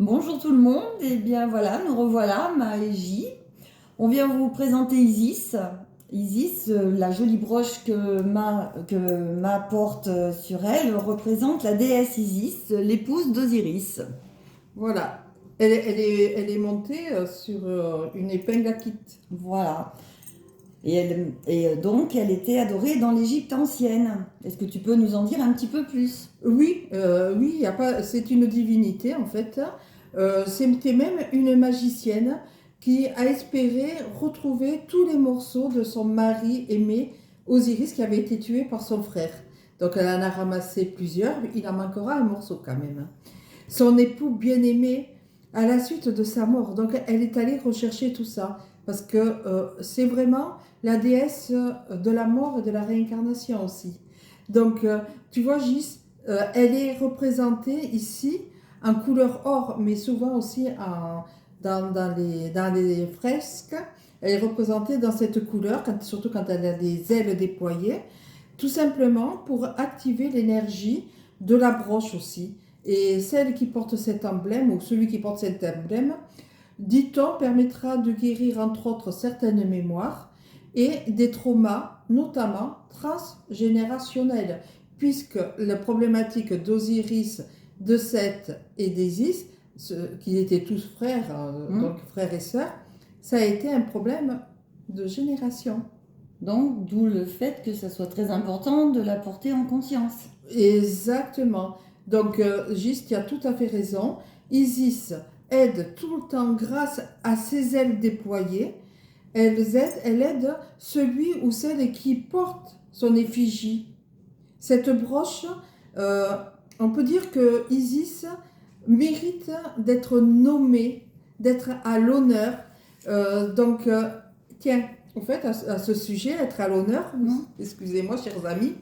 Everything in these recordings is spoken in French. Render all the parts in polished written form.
Bonjour tout le monde, et bien voilà, nous revoilà, Ma et J. On vient vous présenter Isis. Isis, la jolie broche que Ma porte sur elle, représente la déesse Isis, l'épouse d'Osiris. Voilà. Elle est montée sur une épingle à kit. Voilà. Donc, elle était adorée dans l'Égypte ancienne. Est-ce que tu peux nous en dire un petit peu plus? Oui, y a pas, c'est une divinité en fait. C'était même une magicienne qui a espéré retrouver tous les morceaux de son mari aimé, Osiris, qui avait été tué par son frère. Donc elle en a ramassé plusieurs, mais il en manquera un morceau quand même. Son époux bien-aimé à la suite de sa mort. Donc elle est allée rechercher tout ça parce que c'est vraiment la déesse de la mort et de la réincarnation aussi. Donc tu vois Gis, elle est représentée ici en couleur or, mais souvent aussi dans les fresques. Elle est représentée dans cette couleur, surtout quand elle a des ailes déployées, tout simplement pour activer l'énergie de la broche aussi. Et celle qui porte cet emblème, ou celui qui porte cet emblème, dit-on, permettra de guérir entre autres certaines mémoires et des traumas, notamment transgénérationnels, puisque la problématique d'Osiris, de Seth et d'Isis, qui étaient tous frères, donc frères et sœurs, ça a été un problème de génération. Donc, d'où le fait que ça soit très important de la porter en conscience. Exactement. Donc, Gis, tu as tout à fait raison. Isis aide tout le temps grâce à ses ailes déployées. Elle aide celui ou celle qui porte son effigie. Cette broche, on peut dire que Isis mérite d'être nommée, d'être à l'honneur. Tiens, en fait, à ce sujet, être à l'honneur, excusez-moi, chers amis,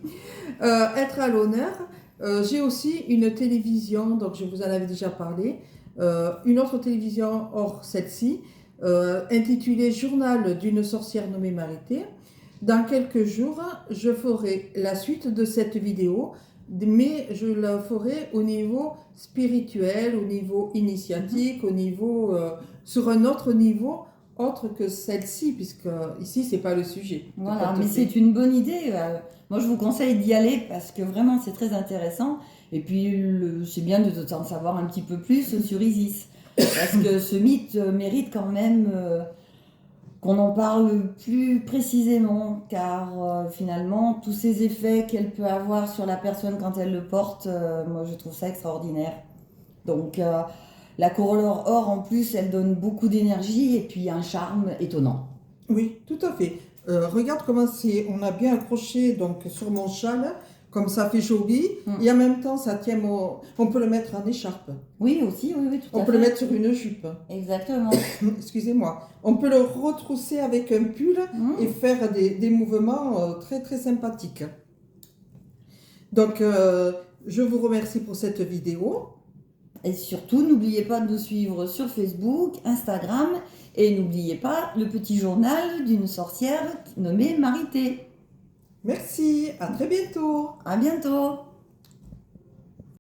être à l'honneur, j'ai aussi une télévision, donc je vous en avais déjà parlé, une autre télévision hors celle-ci, intitulée Journal d'une sorcière nommée Marité. Dans quelques jours, je ferai la suite de cette vidéo, mais je la ferai au niveau spirituel, au niveau initiatique, au niveau, sur un autre niveau, autre que celle-ci, puisque ici, c'est pas le sujet. Voilà, mais c'est une bonne idée. Moi, je vous conseille d'y aller parce que vraiment, c'est très intéressant. Et puis, c'est bien d'en savoir un petit peu plus sur Isis. Parce que ce mythe mérite quand même qu'on en parle plus précisément, car finalement, tous ces effets qu'elle peut avoir sur la personne quand elle le porte, moi, je trouve ça extraordinaire. Donc, la couleur or, en plus, elle donne beaucoup d'énergie et puis un charme étonnant. Oui, tout à fait. Regarde comment on a bien accroché donc sur mon châle, comme ça fait joli, et en même temps ça tient on peut le mettre en écharpe. Oui, aussi, oui, tout à fait. On peut le mettre sur une jupe. Exactement. Excusez-moi. On peut le retrousser avec un pull et faire des mouvements très très sympathiques. Donc, je vous remercie pour cette vidéo. Et surtout, n'oubliez pas de nous suivre sur Facebook, Instagram, et n'oubliez pas le petit journal d'une sorcière nommée Marité. Merci, à très bientôt. À bientôt.